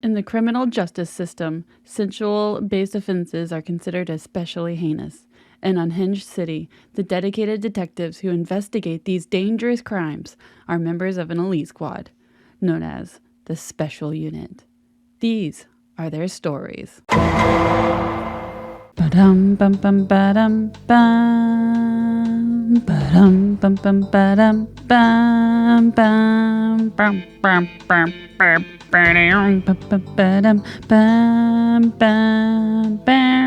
In the criminal justice system, sensual-based offenses are considered especially heinous. In Unhinged City, the dedicated detectives who investigate these dangerous crimes are members of an elite squad, known as the Special Unit. These are their stories. Ba-dum bum bum ba-dum bum ba-dum bum bum ba-dum bum bum bum bum bum bum ba-dum ba-dum bum bum bum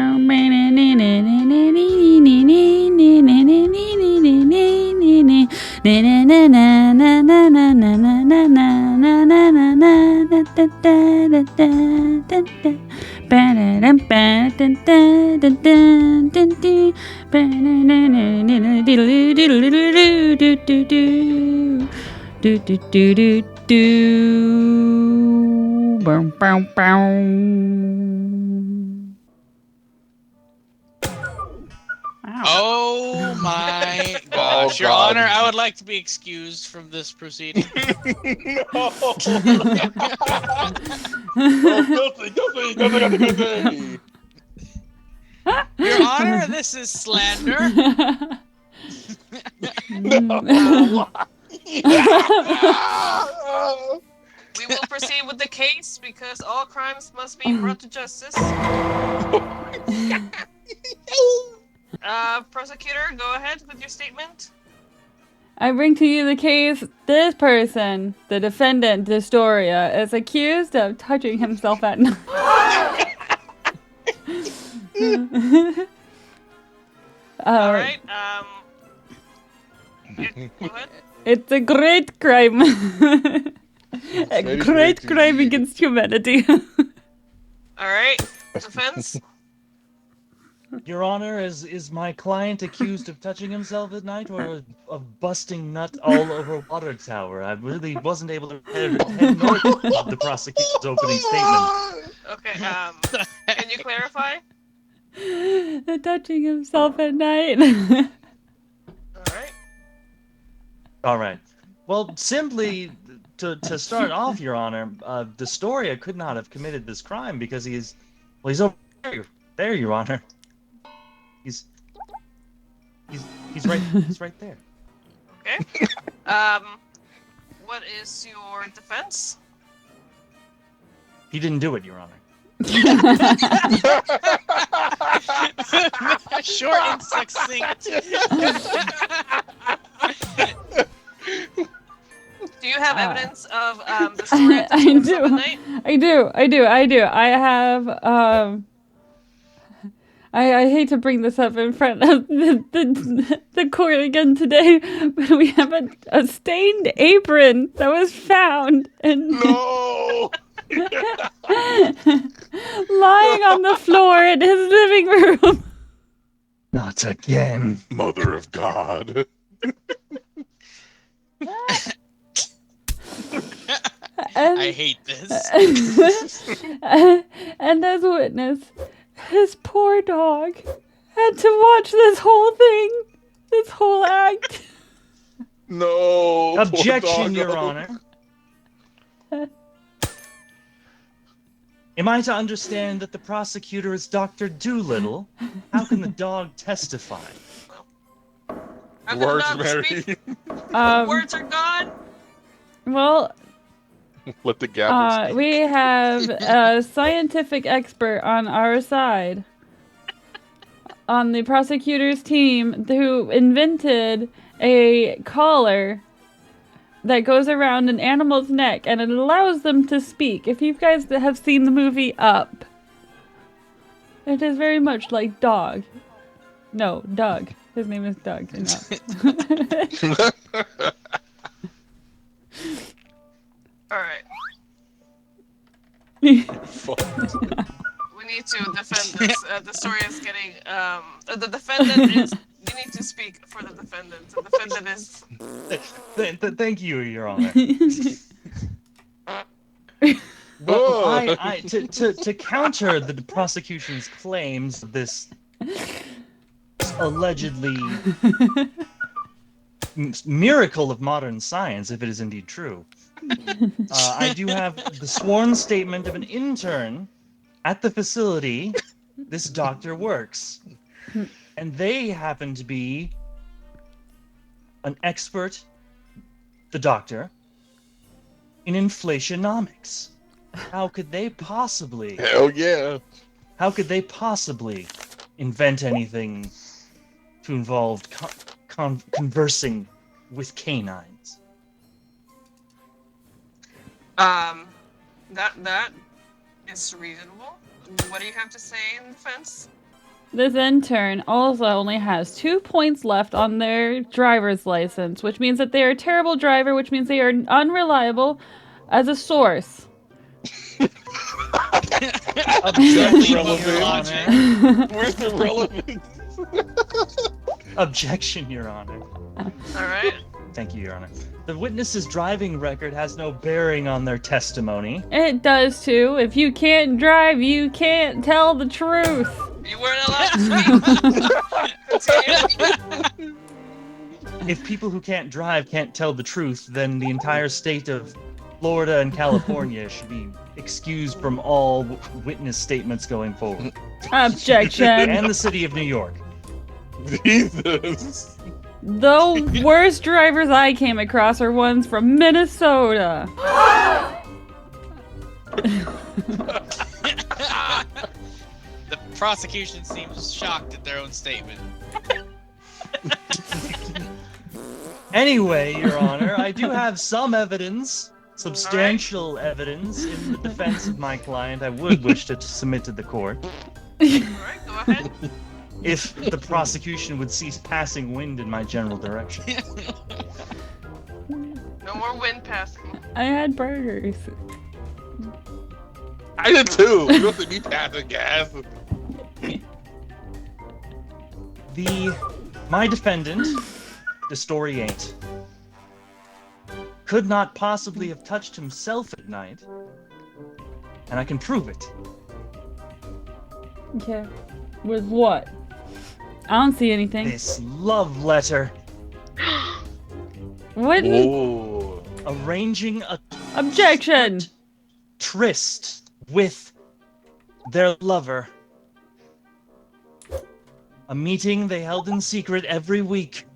Oh my gosh. Your God. Honor, I would like to be excused from this proceeding. No. Guilty. Your Honor, this is slander. No. We will proceed with the case because all crimes must be brought to justice. Prosecutor, go ahead with your statement. I bring to you the case. This person, the defendant, Dystoria, is accused of touching himself at night. All right. Go ahead. It's a great crime. A great crime against humanity. All right. Defense. Your Honor, is my client accused of touching himself at night or of busting nut all over a water tower? I really wasn't able to head north of the prosecutor's opening statement. Okay. Can you clarify? Touching himself at night. All right. All right. Well, simply to start off, Your Honor, Dystoria could not have committed this crime because he's over there, Your Honor. He's right there. Okay. What is your defense? He didn't do it, Your Honor. Short and succinct. Do you have evidence of the story of touching himself at night? I do. I have, I hate to bring this up in front of the court again today, but we have a stained apron that was found and No. lying on the floor in his living room. Not again. Mother of God. I hate this. And as witness, his poor dog had to watch this whole thing, this whole act. No. Objection, Your Honor. Am I to understand that the prosecutor is Dr. Doolittle? How can the dog testify? How can the Words, dog Mary. speak? Um, Words are gone. well, Let the gavel speak. we have a scientific expert on our side, on the prosecutor's team, who invented a collar that goes around an animal's neck and it allows them to speak. If you guys have seen the movie Up, it is very much like Dog. No, Doug. His name is Doug. All right. Fuck. We need to defend this. The story is getting. The defendant is. You need to speak for the defendant. The defendant is. Thank you, Your Honor. Well, to counter the prosecution's claims of this allegedly miracle of modern science, if it is indeed true, I do have the sworn statement of an intern at the facility this doctor works. And they happen to be an expert, the doctor, in inflationomics. How could they possibly... Hell yeah. How could they possibly invent anything to involve conversing with canines? That is reasonable. What do you have to say in defense? This intern also only has 2 points left on their driver's license, which means that they are a terrible driver, which means they are unreliable as a source. Objection, Your Your Honor. Honor. Where's the relevance? Objection, Your Honor. All right. Thank you, Your Honor. The witness's driving record has no bearing on their testimony. It does too. If you can't drive, you can't tell the truth. You weren't allowed to speak. Continue. If people who can't drive can't tell the truth, then the entire state of Florida and California should be excused from all witness statements going forward. Objection. And the city of New York. Jesus. The worst drivers I came across are ones from Minnesota. The prosecution seems shocked at their own statement. Anyway, Your Honor, I do have some evidence, substantial evidence, in the defense of my client I would wish to submit to the court. All right, go ahead. If the prosecution would cease passing wind in my general direction. No more wind passing. I had burgers. I did too. You don't see me passing gas. My defendant, Dystoria, could not possibly have touched himself at night, and I can prove it. Okay. With what? I don't see anything. This love letter What? Oh. arranging a Objection. tryst with their lover. A meeting they held in secret every week.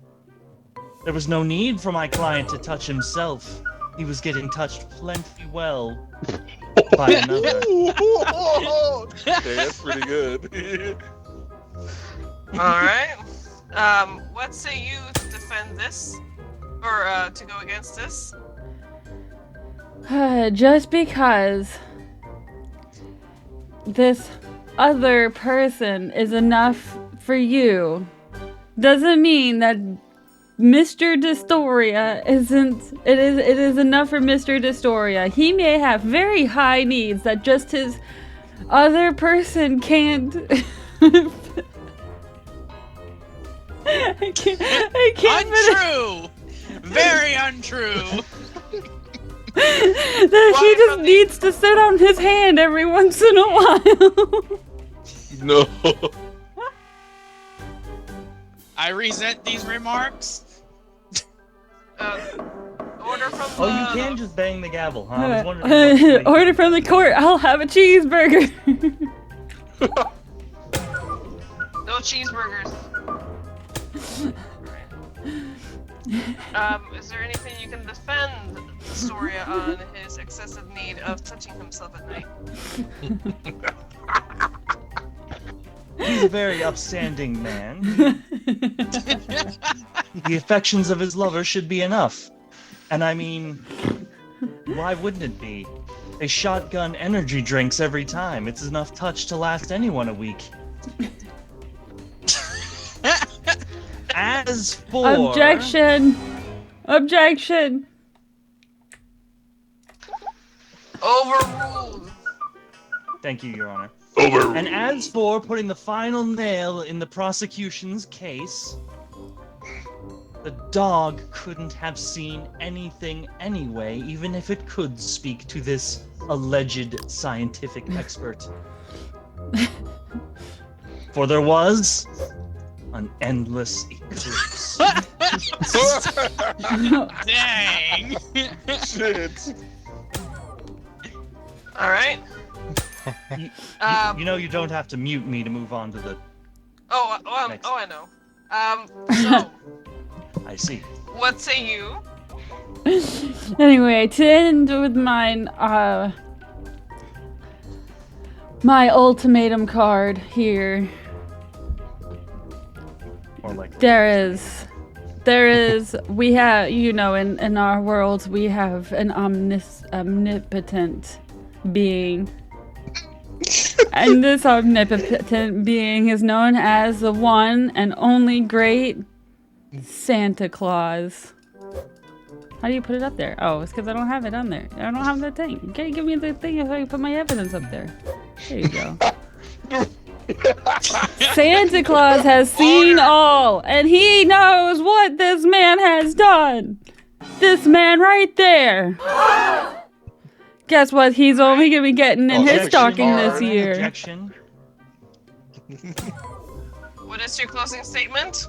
There was no need for my client to touch himself. He was getting touched plenty well by another. Hey, that's pretty good. All right. What say you to defend this, or to go against this? Just because this other person is enough for you doesn't mean that Mr. Dystoria isn't. It is enough for Mr. Dystoria. He may have very high needs that just his other person can't. I can't. Untrue! Very untrue! That he just needs to sit on his hand every once in a while. No. I resent these remarks. Order from Oh, the... you can just bang the gavel, huh? I was wondering what Order from the court. I'll have a cheeseburger. No cheeseburgers. Is there anything you can defend Dystoria on his excessive need of touching himself at night? He's a very upstanding man. The affections of his lover should be enough. And I mean, why wouldn't it be? They shotgun energy drinks every time. It's enough touch to last anyone a week. As for... Objection. Objection. Overruled. Thank you, Your Honor. Overruled. And as for putting the final nail in the prosecution's case, the dog couldn't have seen anything anyway, even if it could speak to this alleged scientific expert. For there was an endless eclipse. Dang. Shit. All right. You know you don't have to mute me to move on to the. I know. So, I see. what say you? Anyway, to end with mine, my ultimatum card here. Or like. We have, in our worlds, we have an omnipotent being. And this omnipotent being is known as the one and only great Santa Claus. How do you put it up there? Oh, it's because I don't have it on there. I don't have the thing. You can't give me the thing if I put my evidence up there. There you go. Santa Claus has seen all, and he knows what this man has done. This man right there. Guess what? He's only gonna be getting in his stocking this year. Objection. What is your closing statement?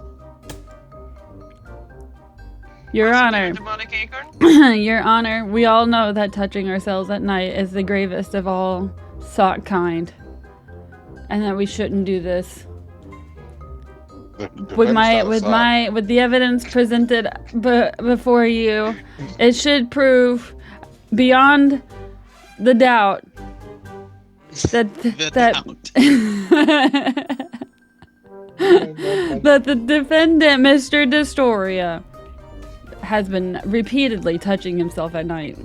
Your Honor. Demonic acorn? Your Honor, we all know that touching ourselves at night is the gravest of all sock kind. And that we shouldn't do this. With the evidence presented before you, it should prove beyond the doubt that that the defendant, Mr. Dystoria, has been repeatedly touching himself at night.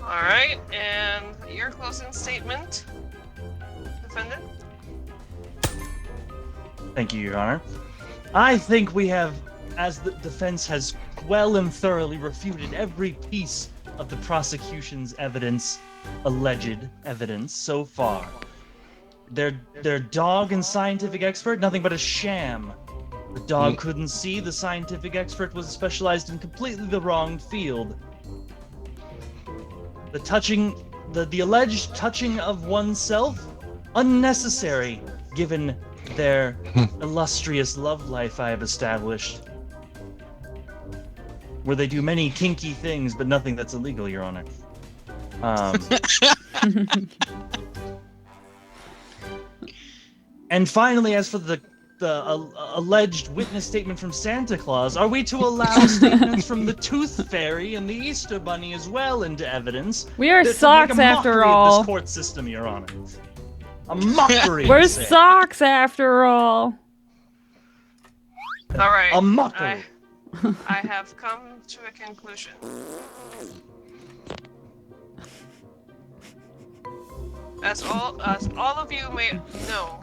All right, and your closing statement, defendant? Thank you, Your Honor. I think we have, as the defense has well and thoroughly refuted every piece of the prosecution's evidence, alleged evidence so far. Their dog and scientific expert, nothing but a sham. The dog couldn't see, the scientific expert was specialized in completely the wrong field. The alleged touching of oneself, unnecessary given their illustrious love life I have established. Where they do many kinky things, but nothing that's illegal, Your Honor. And finally, as for the alleged witness statement from Santa Claus, are we to allow statements from the Tooth Fairy and the Easter Bunny as well into evidence? We are That's socks like a after mockery of all. this court system, Your Honor. A mockery. We're you say. socks after all. All right. A mockery. I have come to a conclusion. As all of you may know,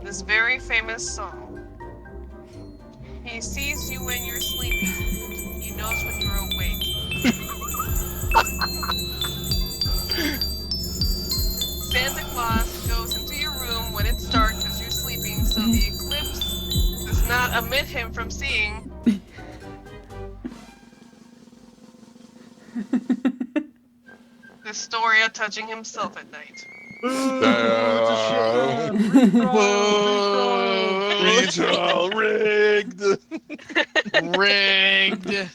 this very famous song. He sees you when you're sleeping. He knows when you're awake. Santa Claus goes into your room when it's dark because you're sleeping, so the eclipse does not omit him from seeing. Dystoria touching himself at night. Retrial rigged. Rigged.